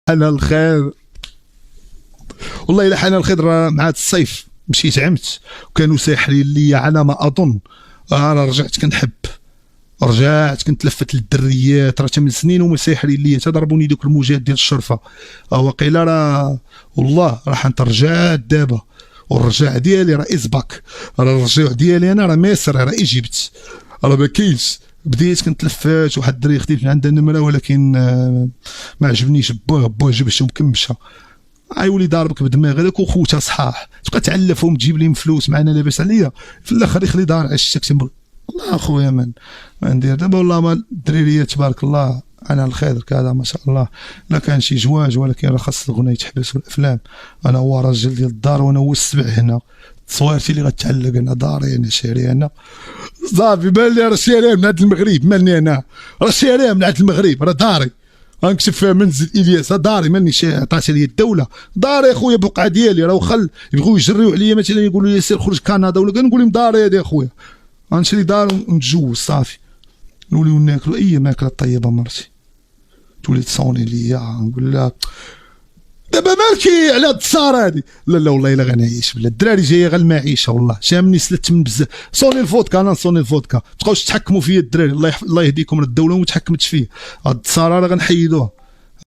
انا الخير والله الا حان الخير. مع الصيف مشيت عمت وكانوا ساحرين لي على ما اظن. انا رجعت كنحب، رجعت كنت لفت للدريات راه 8 سنين وما ساحرين لي تضربوني دوك الموجات ديال الشرفه. واقيلا راه والله راح نترجع دابا، والرجاع ديالي راه ازبك، راه الرجوع ديالي انا راه مصر، راه ايجيبت، راه ما كاينش. بديت كنت لفات واحد الدري خديت من عندها النمره ولكن ما عجبنيش بوه جبشه ومكمشه. يولي ضاربك بدماغ هذاك وخوتها صحاح تبقى تعلفهم تجيب لهم فلوس معنا لاباس عليا في الاخر يخلي دار عشتك تنبغي. والله اخويا ما ندير دابا والله ما الدريريه تبارك الله انا الخير كذا ما شاء الله. لا كان شي جواج ولكن راه خاص الغنى يتحبس والافلام. انا هو راجل ديال الدار وانا هو السبع هنا، تصويرتي اللي غتعلق انا داري انا شاري انا صافي. مالي راه شاري من عند المغرب، مالني انا راه شاري من عند المغرب، راه داري غنكتب فيها منزل الياس داري، ماني شي عطاتها لي الدوله داري اخويا بقعه ديالي. راه وخل يبغيو يجريو عليا مثلا يقولوا لي سير خرج كندا ولا كنقول لهم داري هذه اخويا غنشري دار ونتجوز صافي نوليو ناكلو اي ماكله طيبه مرتي تولي تصوني ليا نقول لها دابا مالكي على هاد الصار هادي. لا لا والله الا غنعيش بلا الدراري جايه غير المعيشه والله شامني سلت من بزاف. صوني الفودكا انا نصوني الفودكا تبقاوش تحكموا فيا الدراري الله يهديكم الدوله وما تحكمتش فيا. هاد الصار راه غنحيدوه